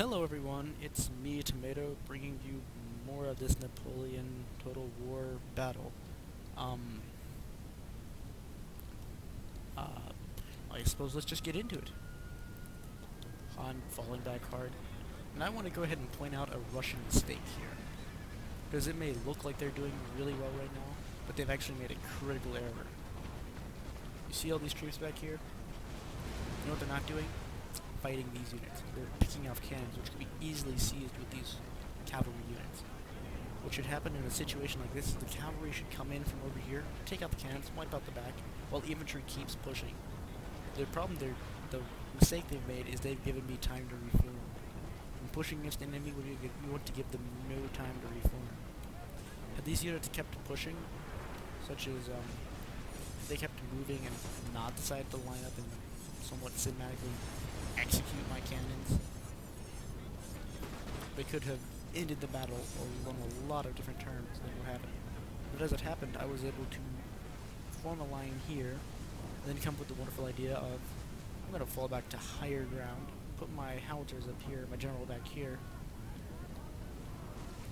Hello everyone, it's me, Tomato, bringing you more of this Napoleon Total War battle. Um, uh, I suppose let's just get into it. I'm falling back hard, and I want to go ahead and point out a Russian mistake here. Because it may look like they're doing really well right now, but they've actually made a critical error. You see all these troops back here? You know what they're not doing? Fighting these units. They're picking off cannons, which can be easily seized with these cavalry units. What should happen in a situation like this is the cavalry should come in from over here, take out the cannons, wipe out the back, while the infantry keeps pushing. The mistake they've made is they've given me time to reform. When pushing against an enemy, you want to give them no time to reform. Had these units kept pushing, such as they kept moving and not decided to line up and somewhat cinematically execute my cannons, they could have ended the battle on a lot of different terms than what happened. But as it happened, I was able to form a line here, and then come up with the wonderful idea of I'm going to fall back to higher ground, put my howitzers up here, my general back here,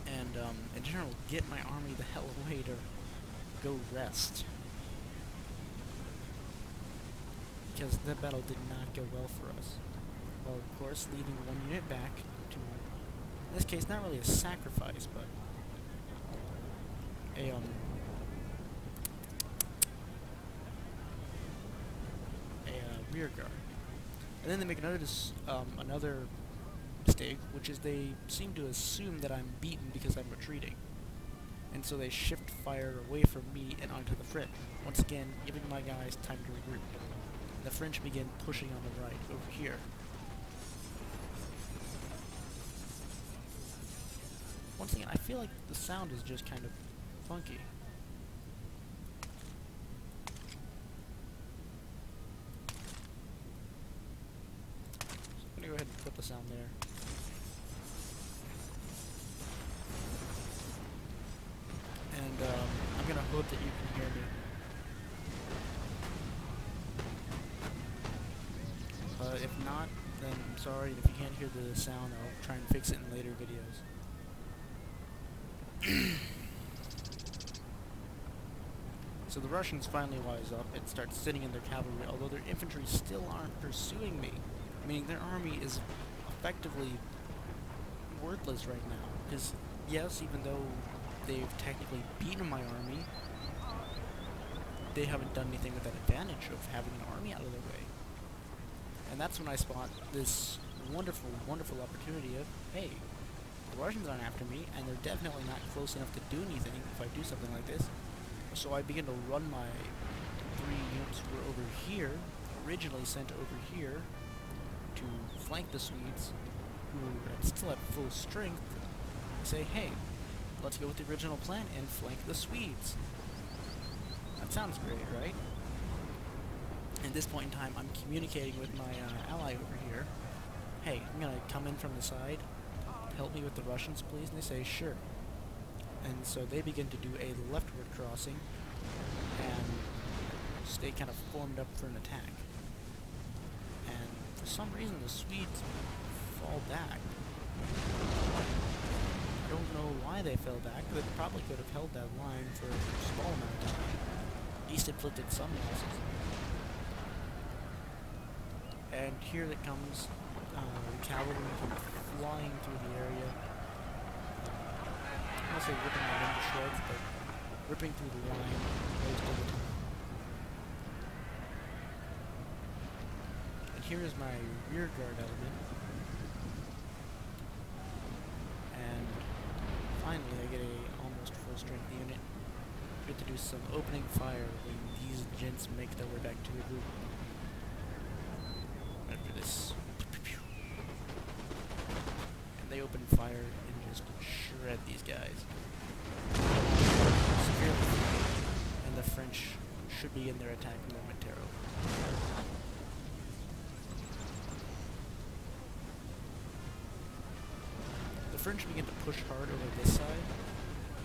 and in general get my army the hell away to go rest. Because that battle did not go well for us. Well, of course, leaving one unit back to, in this case, not really a sacrifice, but a rear guard. And then they make another mistake, which is they seem to assume that I'm beaten because I'm retreating. And so they shift fire away from me and onto the French, once again giving my guys time to regroup. The French begin pushing on the right, over here. Once again, I feel like the sound is just kind of funky. So I'm gonna go ahead and put the sound there. And I'm gonna hope that you can hear me. If not, then I'm sorry. If you can't hear the sound, I'll try and fix it in later videos. So the Russians finally wise up and start sitting in their cavalry, although their infantry still aren't pursuing me. Meaning their army is effectively worthless right now. Because, yes, even though they've technically beaten my army, they haven't done anything with that advantage of having an army out of their way. And that's when I spot this wonderful, wonderful opportunity of, hey, the Russians aren't after me, and they're definitely not close enough to do anything if I do something like this. So I begin to run my 3 units who were over here, originally sent over here, to flank the Swedes, who are still at full strength, and say, hey, let's go with the original plan and flank the Swedes. That sounds great, right? At this point in time, I'm communicating with my ally over here. Hey, I'm gonna come in from the side. Help me with the Russians, please. And they say, sure. And so they begin to do a leftward crossing and stay kind of formed up for an attack. And for some reason, the Swedes fall back. I don't know why they fell back. They probably could have held that line for a small amount of time. At least inflicted some losses. And here it comes, the cavalry flying through the area. I won't say ripping them into shreds, but ripping through the line most of the time. And here is my rear guard element. And finally I get a almost full strength unit. Get to do some opening fire when these gents make their way back to the group. After this, and they open fire and just shred these guys severely, and the French should begin their attack momentarily. The French begin to push hard over this side,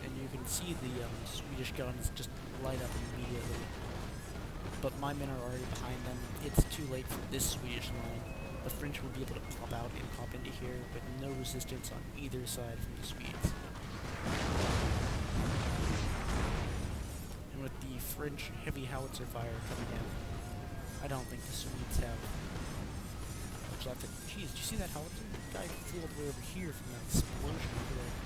and you can see the Swedish guns just light up immediately. But my men are already behind them. It's too late for this Swedish line. the French would be able to pop out and pop into here with no resistance on either side from the Swedes. And with the French heavy howitzer fire coming in, I don't think the Swedes have much left. Jeez, did you see that howitzer? The guy flew all the way over here from that explosion over there.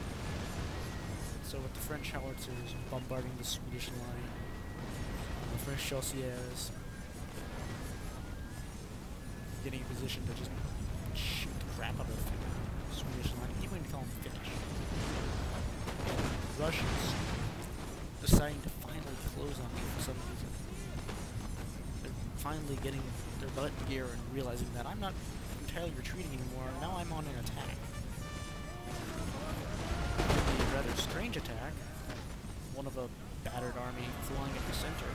So with the French howitzers bombarding the Swedish line, the French chasseurs getting in position to just shoot the crap out of the Swedish line. You wouldn't call them finish. And the Russians deciding to finally close on me for some reason. They're finally getting their butt in gear and realizing that I'm not entirely retreating anymore. Now I'm on an attack. A rather strange attack. One of a battered army flying at the center.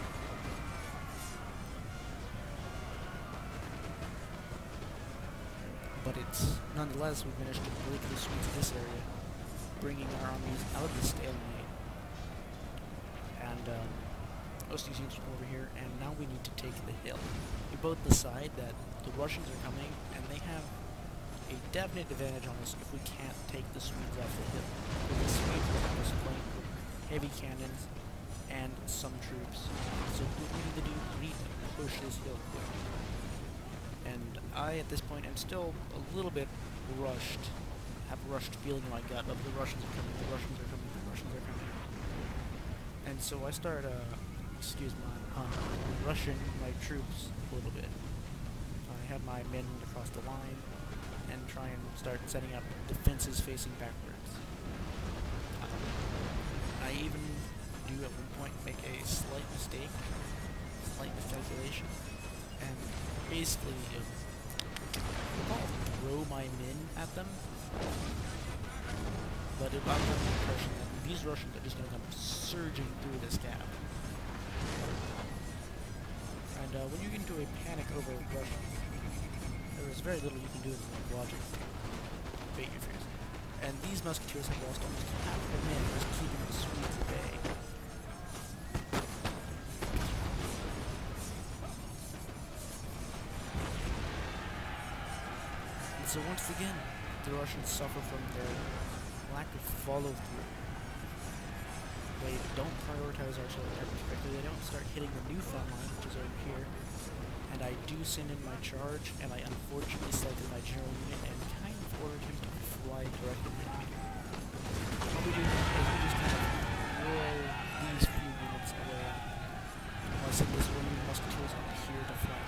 But it's nonetheless, we've managed to break the Swedes in this area, bringing our armies out of the stalemate. And Osty's units come over here, and now we need to take the hill. We both decide that the Russians are coming, and they have a definite advantage on us if we can't take the Swedes off the hill. Because the Swedes will have us flanked with heavy cannons and some troops. So what we need to do, we need to push this hill quick. And I, at this point, am still a little bit rushed. Have a rushed feeling in my gut of the Russians are coming, the Russians are coming, the Russians are coming. And so I start, rushing my troops a little bit. I have my men across the line and try and start setting up defenses facing backwards. I even do at one point make a slight mistake, slight miscalculation, and basically I'll throw my men at them, but I'm under the impression that these Russians are just going to come surging through this gap. And when you get into a panic over Russians, there is very little you can do with logic to bait your fears. And these musketeers have lost almost half their men just keeping the Swedes at bay. And so once again, the Russians suffer from their lack of follow-through. They don't prioritize artillery correctly. They don't start hitting the new front line, which is over here. And I do send in my charge, and I unfortunately selected my general unit and kind of ordered him to fly directly at me. What we do is we just kind of roll these few units away. I send this one musketeers up here to flank.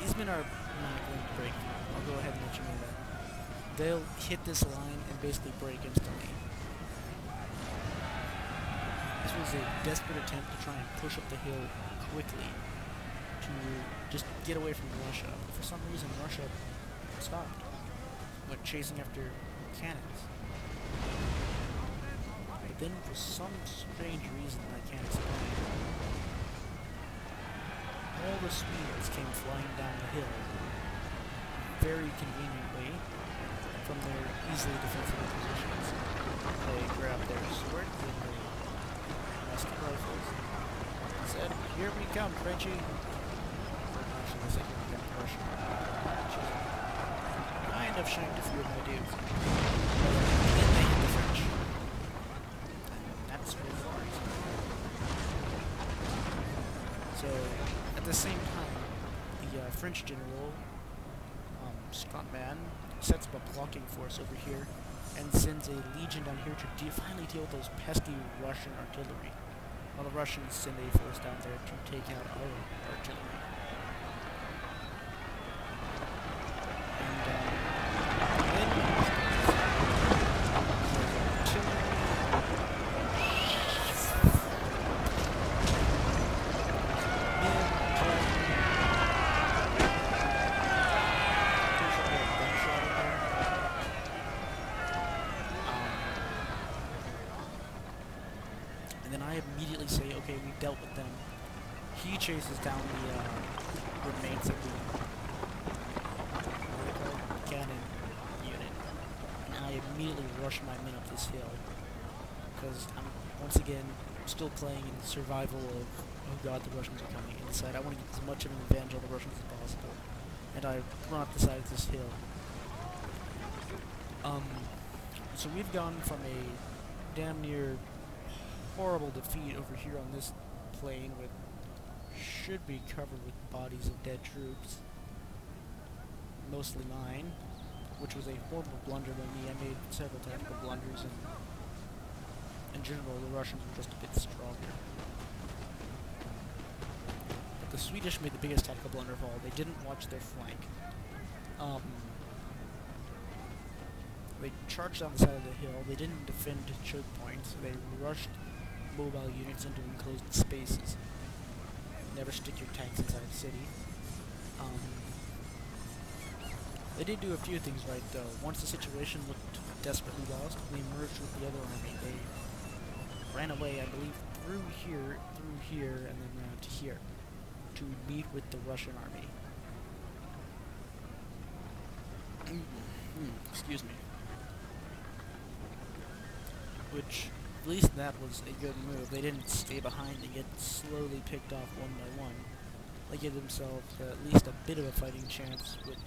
These men are not going to break. I'll go ahead and let you know that. They'll hit this line and basically break instantly. This was a desperate attempt to try and push up the hill quickly to just get away from Russia. But for some reason, Russia stopped, went chasing after cannons. But then, for some strange reason I can't explain, all the Swedes came flying down the hill, very conveniently, from their easily defensible positions. They grabbed their swords and their musket rifles and said, "Here we come, Frenchie." Actually, they said, "Here we come, Russian." Which is kind of shamed a few of my dudes. And then they hit the French. And that's where the war is. So, at the same time, the French general, Scottman, sets up a blocking force over here and sends a legion down here to finally deal with those pesky Russian artillery, while the Russians send a force down there to take out our artillery. And then I immediately say, okay, we dealt with them. He chases down the remains of the cannon unit, and I immediately rush my men up this hill, because I'm, once again, still playing in survival of oh god, the Russians are coming inside. I want to get as much of an advantage on the Russians as possible. And I run up the side of this hill. So we've gone from a damn near horrible defeat over here on this plain with should be covered with bodies of dead troops. Mostly mine, which was a horrible blunder by me. I made several tactical blunders, and in general the Russians were just a bit stronger. But the Swedish made the biggest tactical blunder of all. They didn't watch their flank. They charged down the side of the hill. They didn't defend choke points. They rushed mobile units into enclosed spaces. Never stick your tanks inside the city. They did do a few things right, though. Once the situation looked desperately lost, they merged with the other army. They ran away, I believe, through here, and then to here, to meet with the Russian army. Excuse me. Which, at least that was a good move. They didn't stay behind and get slowly picked off one by one. They gave themselves at least a bit of a fighting chance with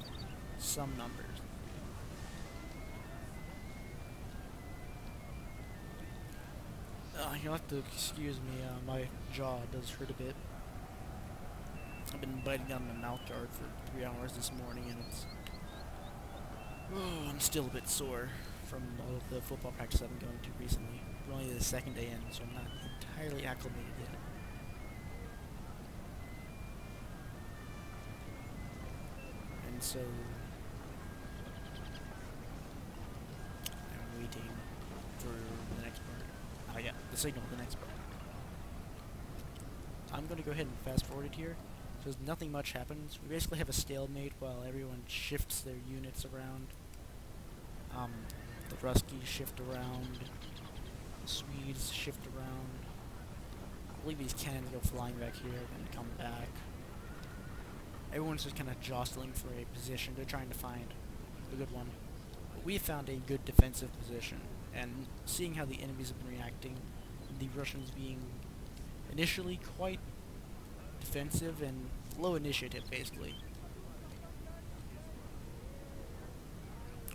some numbers. You'll have to excuse me, my jaw does hurt a bit. I've been biting down my mouth guard for 3 hours this morning, and it's... I'm still a bit sore from all of the football practice I've been going to recently. We're only the second day in, so I'm not entirely acclimated yet. And so... I'm waiting for the next part. Oh yeah, the signal, the next part. I'm going to go ahead and fast forward it here. So nothing much happens. We basically have a stalemate while everyone shifts their units around. The Ruskies shift around. The Swedes shift around. I believe these cannons go flying back here and come back. Everyone's just kind of jostling for a position. They're trying to find a good one. But we found a good defensive position. And seeing how the enemies have been reacting, the Russians being initially quite defensive and low initiative, basically,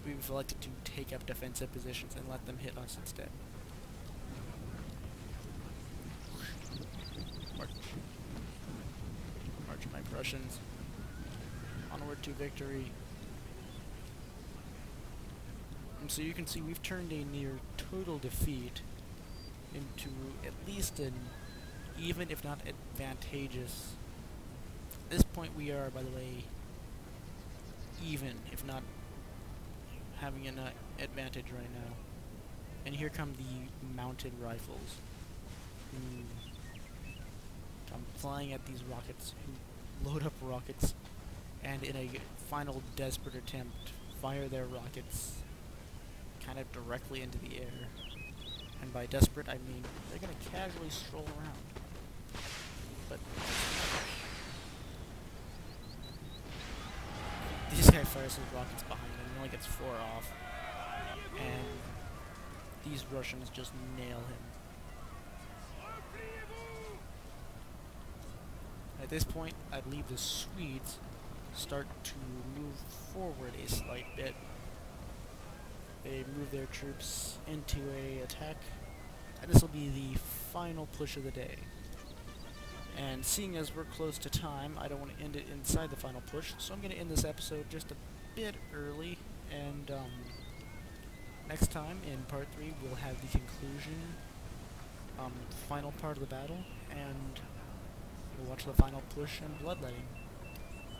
we've elected to take up defensive positions and let them hit us instead. March. March, my Prussians. Onward to victory. And so you can see we've turned a near total defeat into at least an even, if not advantageous. At this point we are, by the way, even, if not having an advantage right now. And here come the mounted rifles, who come flying at these rockets, who load up rockets, and in a final desperate attempt, fire their rockets kind of directly into the air. And by desperate, I mean they're going to casually stroll around. But this guy fires his rockets behind him. He only gets 4 off. And these Russians just nail him. At this point, I believe the Swedes start to move forward a slight bit. They move their troops into a attack, and this will be the final push of the day. And seeing as we're close to time, I don't want to end it inside the final push, so I'm going to end this episode just a bit early, and next time, in part 3, we'll have the conclusion, final part of the battle, and we'll watch the final push and bloodletting.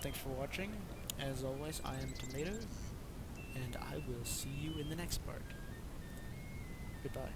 Thanks for watching. As always, I am Tomato, and I will see you in the next part. Goodbye.